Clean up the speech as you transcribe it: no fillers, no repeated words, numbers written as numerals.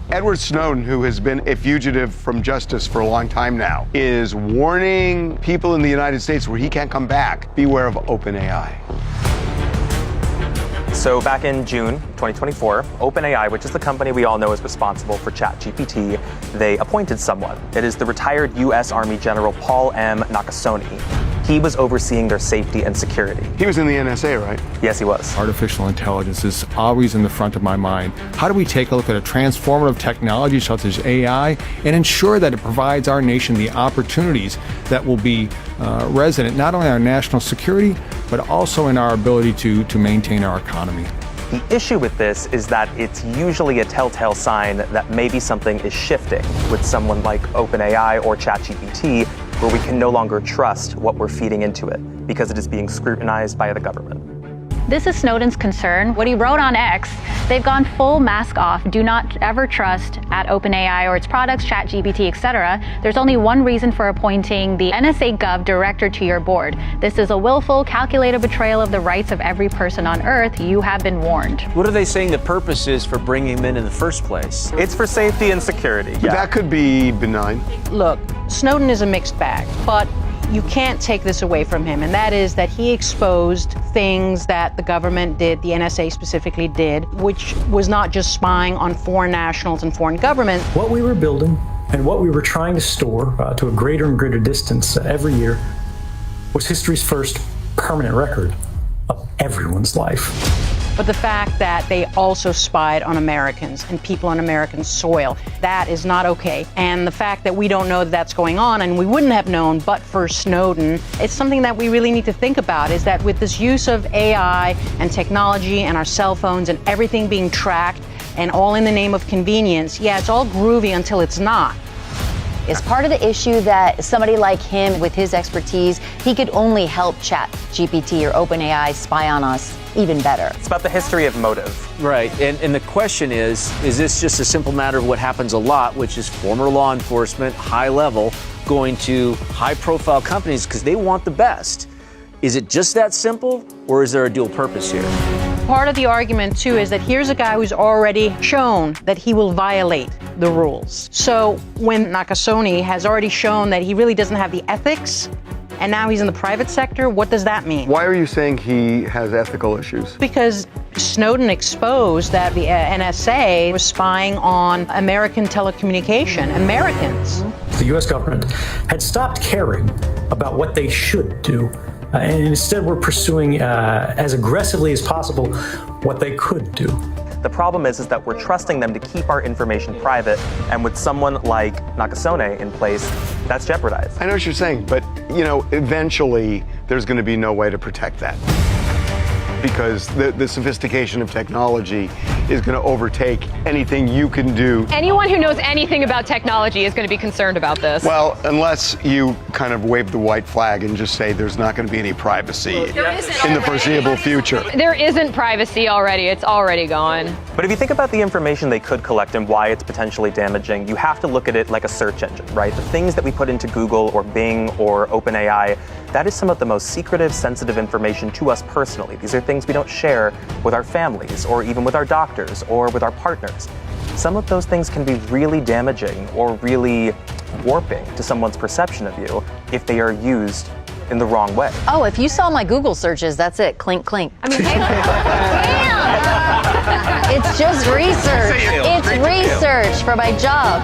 Edward Snowden, who has been a fugitive from justice for a long time now, is warning people in the United States where he can't come back. Beware of OpenAI. So back in June 2024, OpenAI, which is the company we all know is responsible for ChatGPT, they appointed someone. It is the retired U.S. Army General Paul M. Nakasone. He was overseeing their safety and security. He was in the NSA, right? Yes, he was. Artificial intelligence is always in the front of my mind. How do we take a look at a transformative technology such as AI and ensure that it provides our nation the opportunities that will be resident not only in our national security, but also in our ability to maintain our economy? The issue with this is that it's usually a telltale sign that maybe something is shifting with someone like OpenAI or ChatGPT, where we can no longer trust what we're feeding into it because it is being scrutinized by the government. This is Snowden's concern. What he wrote on X, they've gone full mask off. Do not ever trust at OpenAI or its products, ChatGPT, etc. There's only one reason for appointing the NSA Gov director to your board. This is a willful, calculated betrayal of the rights of every person on Earth. You have been warned. What are they saying the purpose is for bringing him in the first place? It's for safety and security. But that could be benign. Look, Snowden is a mixed bag, but you can't take this away from him, and that is that he exposed things that the government did, the NSA specifically did, which was not just spying on foreign nationals and foreign governments. What we were building and what we were trying to store to a greater and greater distance every year was history's first permanent record of everyone's life. But the fact that they also spied on Americans and people on American soil, that is not okay. And the fact that we don't know that that's going on, and we wouldn't have known but for Snowden, it's something that we really need to think about, is that with this use of AI and technology and our cell phones and everything being tracked and all in the name of convenience, yeah, it's all groovy until it's not. Is part of the issue that somebody like him with his expertise, he could only help ChatGPT or OpenAI spy on us even better. It's about the history of motive. Right, and the question is this just a simple matter of what happens a lot, which is former law enforcement, high level, going to high profile companies because they want the best? Is it just that simple, or is there a dual purpose here? Part of the argument, too, is that here's a guy who's already shown that he will violate the rules. So when Nakasone has already shown that he really doesn't have the ethics, and now he's in the private sector, what does that mean? Why are you saying he has ethical issues? Because Snowden exposed that the NSA was spying on American telecommunication, Americans. The U.S. government had stopped caring about what they should do, and instead were pursuing as aggressively as possible what they could do. The problem is that we're trusting them to keep our information private, and with someone like Nakasone in place, that's jeopardized. I know what you're saying, but eventually there's going to be no way to protect that, because the sophistication of technology is going to overtake anything you can do. Anyone who knows anything about technology is going to be concerned about this. Well, unless you kind of wave the white flag and just say there's not going to be any privacy in the foreseeable future. There isn't privacy already. It's already gone. But if you think about the information they could collect and why it's potentially damaging, you have to look at it like a search engine, right? The things that we put into Google or Bing or OpenAI, that is some of the most secretive, sensitive information to us personally. These are things we don't share with our families or even with our doctors or with our partners. Some of those things can be really damaging or really warping to someone's perception of you if they are used in the wrong way. Oh, if you saw my Google searches, that's it. Clink, clink. I mean, Damn! It's just research. It's research for my job.